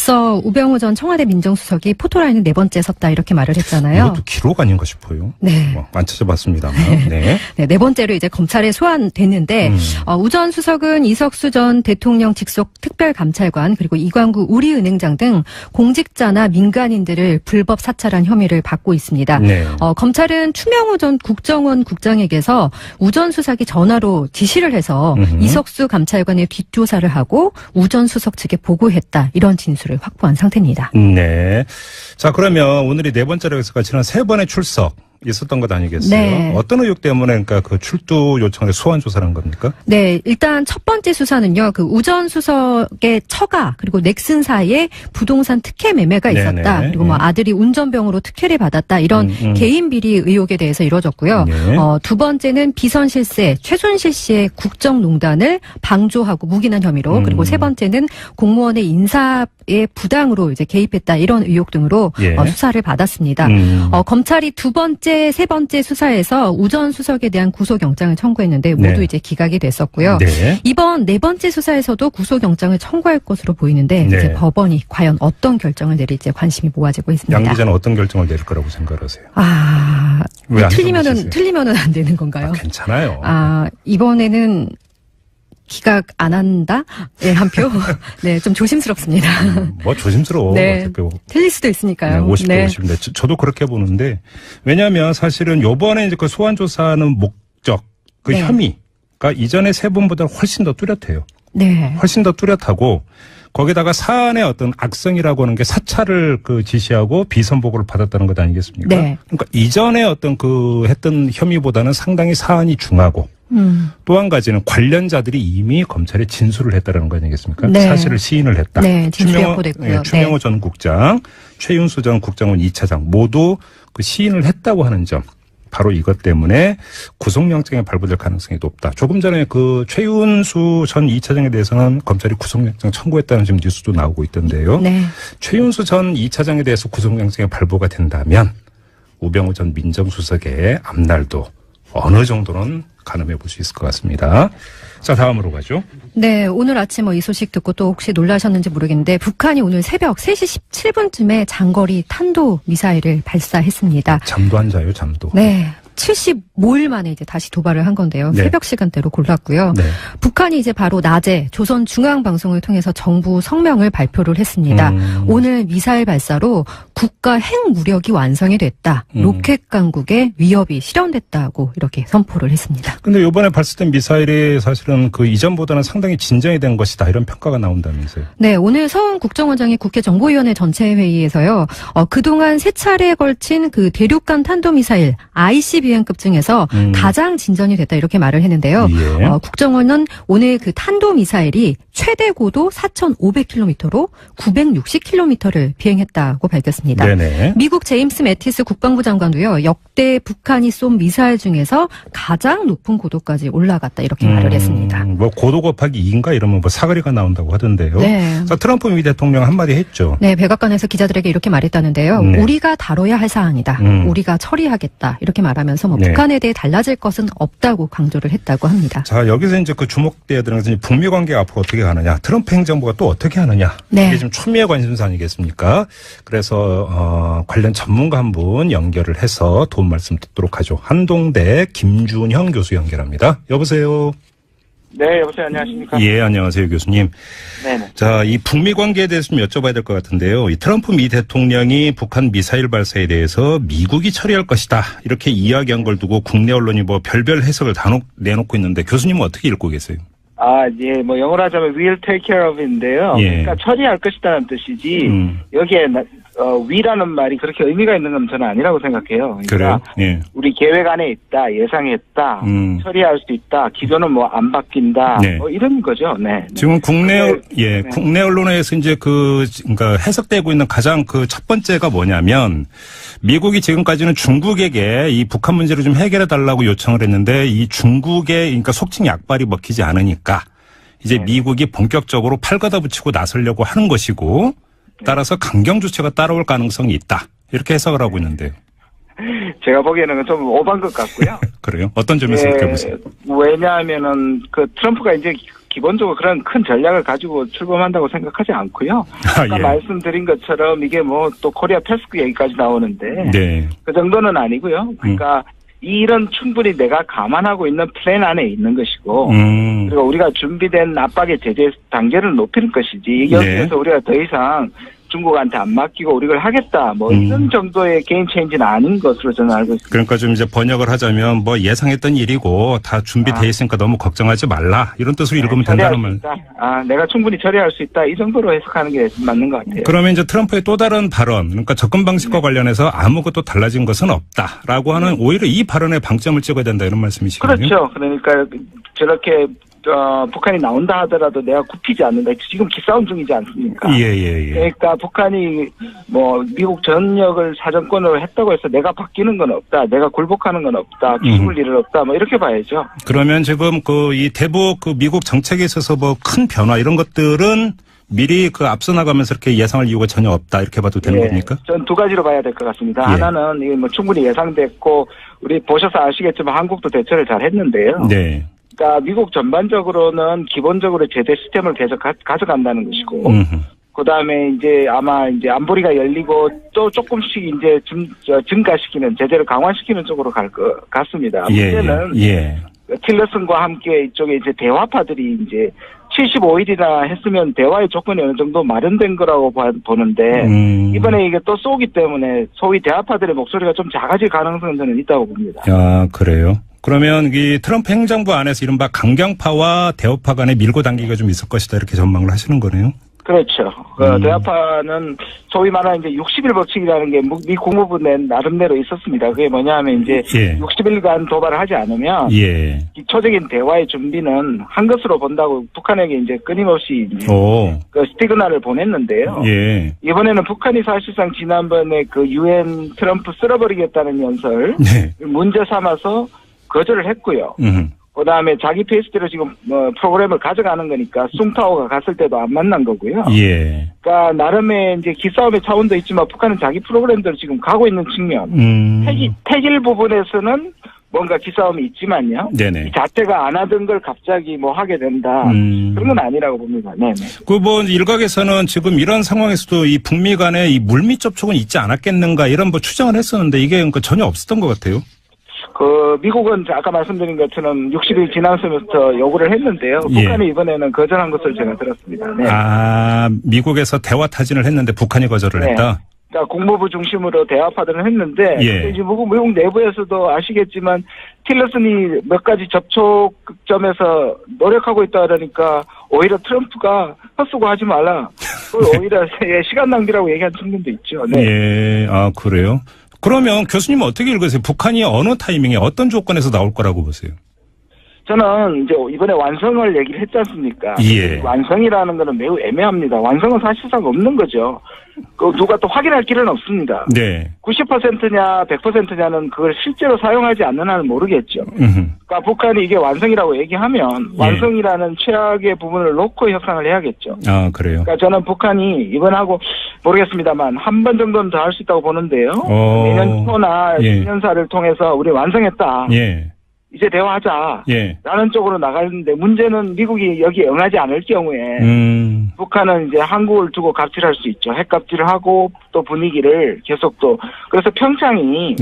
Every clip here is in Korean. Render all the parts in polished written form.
앞서 우병우 전 청와대 민정수석이 포토라인은 네 번째 섰다 이렇게 말을 했잖아요. 이것도 기록 아닌가 싶어요. 네. 안 찾아봤습니다만. 네. 네 번째로 이제 검찰에 소환됐는데 우 전 수석은 이석수 전 대통령 직속 특별감찰관 그리고 이광구 우리은행장 등 공직자나 민간인들을 불법 사찰한 혐의를 받고 있습니다. 네. 검찰은 추명호 전 국정원 국장에게서 우 전 수석이 전화로 지시를 해서 이석수 감찰관의 뒷조사를 하고 우 전 수석 측에 보고했다. 이런 진술을 확보한 상태입니다. 네. 자, 그러면 오늘이 네 번째로 해서 지난 세 번의 출석 있었던 것 아니겠어요? 네. 어떤 의혹 때문에 그러니까 그 출두 요청을 소환 조사를 한 겁니까? 네, 일단 첫 번째 수사는요. 그 우 전 수석의 처가 그리고 넥슨 사이에 부동산 특혜 매매가 있었다. 네네. 그리고 뭐 아들이 운전병으로 특혜를 받았다. 이런 개인 비리 의혹에 대해서 이루어졌고요. 네. 두 번째는 비선 실세 최순실 씨의 국정농단을 방조하고 묵인한 혐의로 그리고 세 번째는 공무원의 인사에 부당으로 이제 개입했다. 이런 의혹 등으로 예. 수사를 받았습니다. 검찰이 두 번째, 세 번째 수사에서 우 전 수석에 대한 구속영장을 청구했는데 모두 네. 이제 기각이 됐었고요. 네. 이번 네 번째 수사에서도 구속영장을 청구할 것으로 보이는데 네. 이제 법원이 과연 어떤 결정을 내릴지 관심이 모아지고 있습니다. 양 기자는 어떤 결정을 내릴 거라고 생각하세요? 왜 안 틀리면은 안 되는 건가요? 괜찮아요. 이번에는 기각 안 한다? 네, 한 표? 네, 좀 조심스럽습니다. 뭐 조심스러워. 네. 어차피 틀릴 수도 있으니까요. 50대 네. 50인데 저도 그렇게 보는데 왜냐하면 사실은 요번에 이제 그 소환 조사하는 목적 그 네. 혐의가 이전에 세 번보다 훨씬 더 뚜렷해요. 네. 훨씬 더 뚜렷하고 거기다가 사안의 어떤 악성이라고 하는 게 사찰을 그 지시하고 비선 보고를 받았다는 것 아니겠습니까? 네. 그러니까 이전에 어떤 그 했던 혐의보다는 상당히 사안이 중하고 또 한 가지는 관련자들이 이미 검찰에 진술을 했다는 거 아니겠습니까? 네. 사실을 시인을 했다. 네, 진술이 확보됐고요. 추명호 네. 전 국장, 최윤수 전 국정원 2차장 모두 그 시인을 했다고 하는 점. 바로 이것 때문에 구속영장이 발부될 가능성이 높다. 조금 전에 그 최윤수 전 2차장에 대해서는 검찰이 구속영장 청구했다는 지금 뉴스도 나오고 있던데요. 네. 최윤수 전 2차장에 대해서 구속영장이 발부가 된다면 우병우 전 민정수석의 앞날도 어느 정도는 가늠해 볼 수 있을 것 같습니다. 자, 다음으로 가죠. 네, 오늘 아침 이 소식 듣고 또 혹시 놀라셨는지 모르겠는데 북한이 오늘 새벽 3시 17분쯤에 장거리 탄도 미사일을 발사했습니다. 잠도 안 자요, 잠도. 네. 75일 만에 이제 다시 도발을 한 건데요. 네. 새벽 시간대로 골랐고요. 네. 북한이 이제 바로 낮에 조선중앙방송을 통해서 정부 성명을 발표를 했습니다. 오늘 미사일 발사로 국가 핵무력이 완성이 됐다. 로켓 강국의 위협이 실현됐다고 이렇게 선포를 했습니다. 근데 이번에 발사된 미사일이 사실은 그 이전보다는 상당히 진전이 된 것이다. 이런 평가가 나온다면서요. 네, 오늘 서훈 국정원장이 국회 정보위원회 전체 회의에서요. 그동안 세 차례에 걸친 그 대륙간 탄도미사일 ICBM급 중에서 가장 진전이 됐다 이렇게 말을 했는데요. 예. 국정원은 오늘 그 탄도미사일이 최대 고도 4,500km로 960km를 비행했다고 밝혔습니다. 네네. 미국 제임스 매티스 국방부 장관도요. 역대 북한이 쏜 미사일 중에서 가장 높은 고도까지 올라갔다 이렇게 말을 했습니다. 뭐 고도 곱하기 2인가 이러면 뭐 사거리가 나온다고 하던데요. 네. 자, 트럼프 미 대통령 한마디 했죠. 네, 백악관에서 기자들에게 이렇게 말했다는데요. 네. 우리가 다뤄야 할 사안이다. 우리가 처리하겠다. 이렇게 말하면서 뭐 네. 북한에 대해 달라질 것은 없다고 강조를 했다고 합니다. 자, 여기서 이제 그 주목돼야 되는 것은 북미 관계가 앞으로 어떻게 가느냐. 트럼프 행정부가 또 어떻게 하느냐. 네. 이게 지금 초미의 관심사 아니겠습니까? 그래서 관련 전문가 한 분 연결을 해서 도움 말씀 듣도록 하죠. 한동대 김준형 교수 연결합니다. 여보세요. 네, 여보세요. 안녕하십니까? 예, 안녕하세요, 교수님. 네네. 자, 이 북미 관계에 대해서 좀 여쭤봐야 될 것 같은데요. 이 트럼프 미 대통령이 북한 미사일 발사에 대해서 미국이 처리할 것이다. 이렇게 이야기한 걸 두고 국내 언론이 뭐 별별 해석을 다 내놓고 있는데 교수님은 어떻게 읽고 계세요? 예, 뭐 영어로 하자면 we'll take care of인데요. 예. 그러니까 처리할 것이다는 뜻이지 여기에 we라는 말이 그렇게 의미가 있는 건 저는 아니라고 생각해요. 그러니까 그래요? 예. 우리 계획 안에 있다, 예상했다, 처리할 수 있다, 기조는 뭐 안 바뀐다, 네. 뭐 이런 거죠. 네. 지금 국내 네. 국내 언론에서 이제 그러니까 해석되고 있는 가장 그 첫 번째가 뭐냐면 미국이 지금까지는 중국에게 이 북한 문제를 좀 해결해 달라고 요청을 했는데 이 중국의 그러니까 속칭 약발이 먹히지 않으니까 이제 미국이 본격적으로 팔 걷어붙이고 나서려고 하는 것이고 따라서 강경 조치가 따라올 가능성이 있다. 이렇게 해석을 하고 있는데요. 제가 보기에는 좀 오반 것 같고요. 그래요? 어떤 점에서 그렇게 보세요? 왜냐하면은 그 트럼프가 이제 기본적으로 그런 큰 전략을 가지고 출범한다고 생각하지 않고요. 아까 예. 말씀드린 것처럼 이게 뭐 또 코리아 패스크 얘기까지 나오는데 네. 그 정도는 아니고요. 그러니까 이 일은 충분히 내가 감안하고 있는 플랜 안에 있는 것이고 그리고 우리가 준비된 압박의 제재 단계를 높이는 것이지 여기에서 우리가 더 이상 중국한테 안 맡기고 우리 걸 하겠다 뭐 이런 정도의 게임 체인지는 아닌 것으로 저는 알고 있습니다. 그러니까 좀 이제 번역을 하자면 뭐 예상했던 일이고 다 준비돼 있으니까 너무 걱정하지 말라 이런 뜻으로 읽으면 된다는 말. 내가 충분히 처리할 수 있다 이 정도로 해석하는 게 맞는 것 같아요. 그러면 이제 트럼프의 또 다른 발언, 그러니까 접근 방식과 관련해서 아무것도 달라진 것은 없다라고 하는 오히려 이 발언에 방점을 찍어야 된다 이런 말씀이시거든요. 그렇죠. 그러니까 저렇게 북한이 나온다 하더라도 내가 굽히지 않는다. 지금 기싸움 중이지 않습니까? 예. 그러니까 북한이 뭐 미국 전역을 사정권으로 했다고 해서 내가 바뀌는 건 없다. 내가 굴복하는 건 없다. 죽을 일은 없다. 뭐 이렇게 봐야죠. 그러면 지금 이 대북 미국 정책에 있어서 뭐 큰 변화 이런 것들은 미리 앞서 나가면서 이렇게 예상할 이유가 전혀 없다 이렇게 봐도 되는 겁니까? 전 두 가지로 봐야 될 것 같습니다. 하나는 이게 뭐 충분히 예상됐고 우리 보셔서 아시겠지만 한국도 대처를 잘 했는데요. 네. 그러니까 미국 전반적으로는 기본적으로 제재 시스템을 계속 가져간다는 것이고, 그다음에 이제 아마 이제 안보리가 열리고 또 조금씩 이제 증가시키는 제재를 강화시키는 쪽으로 갈 것 같습니다. 문제는 틸러슨과 함께 이쪽에 이제 대화파들이 이제 75일이나 했으면 대화의 조건이 어느 정도 마련된 거라고 보는데 이번에 이게 또 쏘기 때문에 소위 대화파들의 목소리가 좀 작아질 가능성은 저는 있다고 봅니다. 아, 그래요? 그러면 이 트럼프 행정부 안에서 이른바 강경파와 대우파 간의 밀고 당기기가 좀 있을 것이다 이렇게 전망을 하시는 거네요? 그렇죠. 대화파는 소위 말하는 이제 60일 법칙이라는 게 미 국무부 내 나름대로 있었습니다. 그게 뭐냐 하면 이제 60일간 도발을 하지 않으면 기초적인 대화의 준비는 한 것으로 본다고 북한에게 이제 끊임없이 이제 그 시그널을 보냈는데요. 이번에는 북한이 사실상 지난번에 그 UN 트럼프 쓸어버리겠다는 연설 문제 삼아서 거절을 했고요. 그다음에 자기 페이스대로 지금 프로그램을 가져가는 거니까 숭타오가 갔을 때도 안 만난 거고요. 그러니까 나름의 이제 기싸움의 차원도 있지만 북한은 자기 프로그램대로 지금 가고 있는 측면. 태길 부분에서는 뭔가 기싸움이 있지만요. 이 자체가 안 하던 걸 갑자기 뭐 하게 된다. 그런 건 아니라고 봅니다. 그 뭐 일각에서는 지금 이런 상황에서도 이 북미 간에 이 물밑 접촉은 있지 않았겠는가 이런 뭐 추정을 했었는데 이게 그러니까 전혀 없었던 것 같아요. 미국은 아까 말씀드린 것처럼 60일 지나서부터 요구를 했는데요. 북한이 이번에는 거절한 것을 제가 들었습니다. 미국에서 대화 타진을 했는데 북한이 거절을 했다? 그러니까 국무부 중심으로 대화파들은 했는데 이제 미국 내부에서도 아시겠지만 틸러슨이 몇 가지 접촉점에서 노력하고 있다 그러니까 오히려 트럼프가 헛수고하지 말라. 오히려 시간 낭비라고 얘기한 측면도 있죠. 그래요? 그러면 교수님은 어떻게 읽으세요? 북한이 어느 타이밍에 어떤 조건에서 나올 거라고 보세요? 저는 이제 이번에 완성을 얘기를 했지 않습니까? 완성이라는 거는 매우 애매합니다. 완성은 사실상 없는 거죠. 누가 또 확인할 길은 없습니다. 90%냐 100%냐는 그걸 실제로 사용하지 않는 한은 모르겠죠. 그러니까 북한이 이게 완성이라고 얘기하면 완성이라는 최악의 부분을 놓고 협상을 해야겠죠. 그래요? 그러니까 저는 북한이 이번하고 모르겠습니다만 한 번 정도는 더 할 수 있다고 보는데요. 내년 초나 신년사를 통해서 우리 완성했다. 이제 대화하자. 라는 쪽으로 나가는데 문제는 미국이 여기에 응하지 않을 경우에 북한은 이제 한국을 두고 갑질할 수 있죠. 핵갑질을 하고 또 분위기를 계속 그래서 평창이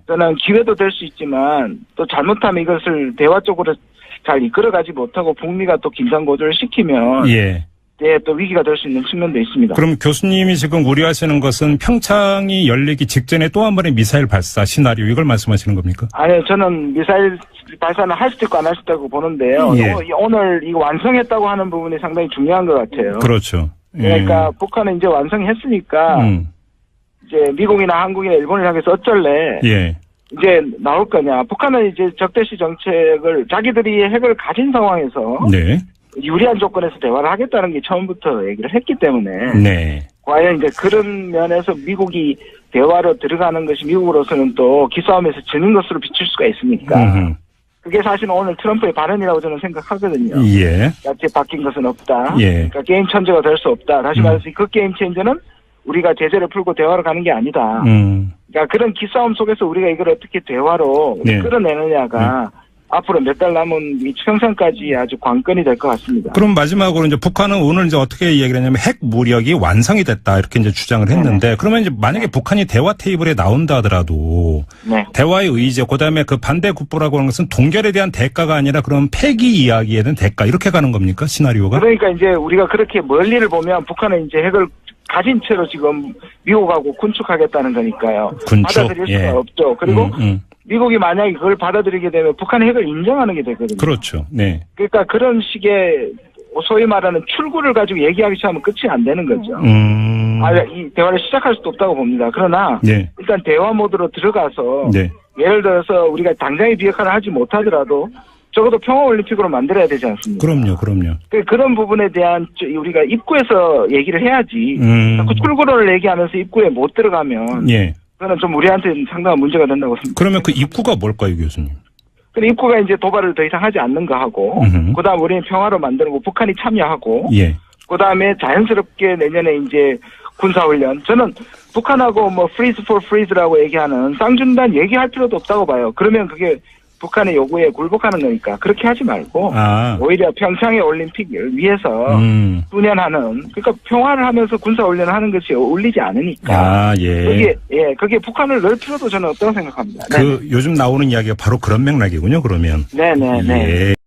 저는 기회도 될 수 있지만 또 잘못하면 이것을 대화 쪽으로 잘 이끌어가지 못하고 북미가 또 긴장 고조를 시키면 또 위기가 될 수 있는 측면도 있습니다. 그럼 교수님이 지금 우려하시는 것은 평창이 열리기 직전에 또 한 번의 미사일 발사 시나리오 이걸 말씀하시는 겁니까? 아니요. 저는 미사일 발사는 할 수도 있고 안 할 수도 있고 보는데요. 오늘 이거 완성했다고 하는 부분이 상당히 중요한 것 같아요. 그렇죠. 그러니까 북한은 이제 완성했으니까 이제 미국이나 한국이나 일본을 향해서 어쩔래. 이제 나올 거냐. 북한은 이제 적대시 정책을 자기들이 핵을 가진 상황에서 유리한 조건에서 대화를 하겠다는 게 처음부터 얘기를 했기 때문에 과연 이제 그런 면에서 미국이 대화로 들어가는 것이 미국으로서는 또 기싸움에서 지는 것으로 비칠 수가 있으니까 그게 사실은 오늘 트럼프의 발언이라고 저는 생각하거든요. 야채 바뀐 것은 없다. 그러니까 게임 천재가 될 수 없다. 다시 말해서 그 게임 체인저는 우리가 제재를 풀고 대화로 가는 게 아니다. 그러니까 그런 기싸움 속에서 우리가 이걸 어떻게 대화로 끌어내느냐가 앞으로 몇 달 남은 이 평상까지 아주 관건이 될 것 같습니다. 그럼 마지막으로 이제 북한은 오늘 이제 어떻게 이야기를 했냐면 핵 무력이 완성이 됐다 이렇게 이제 주장을 했는데 네네. 그러면 이제 만약에 북한이 대화 테이블에 나온다 하더라도 네. 대화의 의제 그다음에 그 반대 국보라고 하는 것은 동결에 대한 대가가 아니라 그럼 폐기 이야기에 대한 대가 이렇게 가는 겁니까 시나리오가? 그러니까 이제 우리가 그렇게 멀리를 보면 북한은 이제 핵을 가진 채로 지금 미국하고 군축하겠다는 거니까요. 군축? 받아들일 수가 없죠. 그리고 미국이 만약에 그걸 받아들이게 되면 북한의 핵을 인정하는 게 되거든요. 그렇죠. 네. 그러니까 그런 식의 소위 말하는 출구를 가지고 얘기하기 시작하면 끝이 안 되는 거죠. 이 대화를 시작할 수도 없다고 봅니다. 그러나 네. 일단 대화 모드로 들어가서 네. 예를 들어서 우리가 당장의 비핵화를 하지 못하더라도 적어도 평화올림픽으로 만들어야 되지 않습니까? 그럼요. 그런 부분에 대한 우리가 입구에서 얘기를 해야지 자꾸 출구를 얘기하면서 입구에 못 들어가면 예. 그거는 좀 우리한테는 상당한 문제가 된다고 생각합니다. 그러면 그 입구가 뭘까요, 교수님? 그 입구가 이제 도발을 더 이상 하지 않는 거 하고 그다음 우리는 평화로 만들고 북한이 참여하고 예. 그다음에 자연스럽게 내년에 이제 군사훈련. 저는 북한하고 뭐 freeze for freeze라고 얘기하는 쌍준단 얘기할 필요도 없다고 봐요. 그러면 그게 북한의 요구에 굴복하는 거니까 그렇게 하지 말고 오히려 평창의 올림픽을 위해서 수년하는 그러니까 평화를 하면서 군사훈련을 하는 것이 어울리지 않으니까 그게 북한을 넣을 필요도 저는 없다고 생각합니다. 요즘 나오는 이야기가 바로 그런 맥락이군요. 그러면. 네네네. 예.